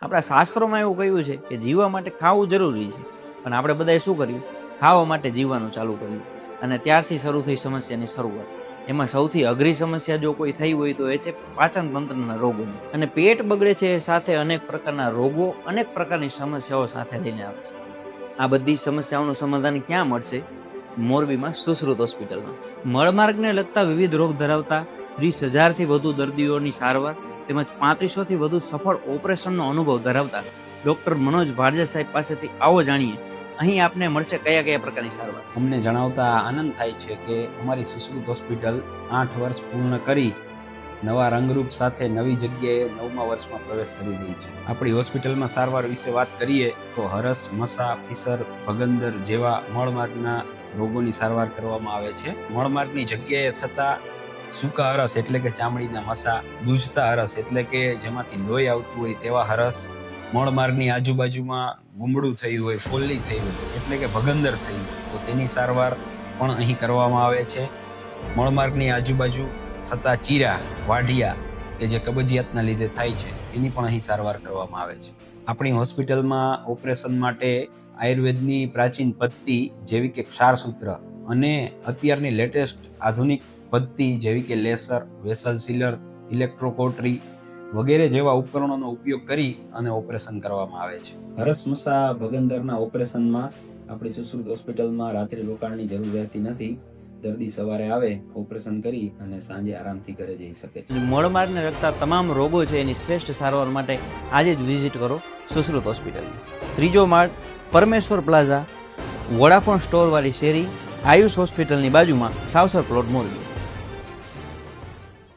આપણા શાસ્ત્રોમાં એવું કહ્યું છે કે જીવવા માટે ખાવું જરૂરી છે, પણ આપણે બધાએ શું કર્યું? ખાવા માટે જીવવાનું ચાલુ કર્યું, અને ત્યારથી શરૂ થઈ સમસ્યાની શરૂઆત. એમાં સૌથી અઘરી સમસ્યા જો કોઈ થઈ હોય તો એ છે પાચન તંત્રના રોગોની. અને પેટ બગડે છે એ સાથે અનેક પ્રકારના રોગો, અનેક પ્રકારની સમસ્યાઓ સાથે લઈને આવે છે. આ બધી સમસ્યાઓનું સમાધાન ક્યાં મળશે? મોરબીમાં સુશ્રુત હોસ્પિટલમાં. મળમાર્ગને લગતા વિવિધ રોગ ધરાવતા 30,000થી વધુ દર્દીઓની સારવાર તેમજ 3500થી વધુ સફળ ઓપરેશનનો અનુભવ ધરાવતા ડોક્ટર મનોજ ભારજા સાહેબ પાસેથી આવો જાણીએ અહીં આપને મળશે કયા કયા પ્રકારની સારવાર. અમને જણાવતા આનંદ થાય છે કે અમારી સુશ્રુત હોસ્પિટલ 8 વર્ષ પૂર્ણ કરી નવા રંગરૂપ સાથે નવી જગ્યાએ 9મા વર્ષમાં પ્રવેશ કરી રહી છે. આપણી હોસ્પિટલમાં સારવાર વિશે વાત કરીએ તો હરસ, મસા, ફીસર, ભગંદર જેવા મળમાર્ગના રોગોની સારવાર કરવામાં આવે છે. મળમાર્ગની જગ્યાએ થતા સૂકા હરસ એટલે કે ચામડીના મસા, દૂજતા હરસ એટલે કે જેમાંથી લોહી આવતું હોય તેવા હરસ, મળમાર્ગની આજુબાજુમાં ગુમડું થયું હોય, ફોલ્લી થઈ હોય એટલે કે ભગંદર થયું તો તેની સારવાર પણ અહીં કરવામાં આવે છે. મળમાર્ગની આજુબાજુ થતા ચીરા, વાઢિયા કે જે કબજિયાતના લીધે થાય છે એની પણ અહીં સારવાર કરવામાં આવે છે. આપણી હોસ્પિટલમાં ઓપરેશન માટે આયુર્વેદની પ્રાચીન પદ્ધતિ જેવી કે ક્ષારસૂત્ર અને અત્યારની લેટેસ્ટ આધુનિક પદ્ધતિ જેવી કે લેસર, વેસલ સીલર, ઇલેક્ટ્રોકોટરી વગેરે જેવા ઉપકરણોનો ઉપયોગ કરી અને ઓપરેશન કરવામાં આવે છે. હરસમસા ભગંદરના ઓપરેશનમાં આપણી સુશ્રુત હોસ્પિટલમાં રાત્રિ રોકાણની જરૂર રહેતી નથી. દર્દી સવારે આવે, ઓપરેશન કરી અને સાંજે આરામથી ઘરે જઈ શકે છે. મળમાર્ગને લગતા તમામ રોગો છે એની શ્રેષ્ઠ સારવાર માટે આજે જ વિઝિટ કરો સુશ્રુત હોસ્પિટલની. 3જો માળ, પરમેશ્વર પ્લાઝા, વોડાફોન સ્ટોરવાળી શેરી, આયુષ હોસ્પિટલની બાજુમાં, સાવસર પ્લોટ, મોરબી.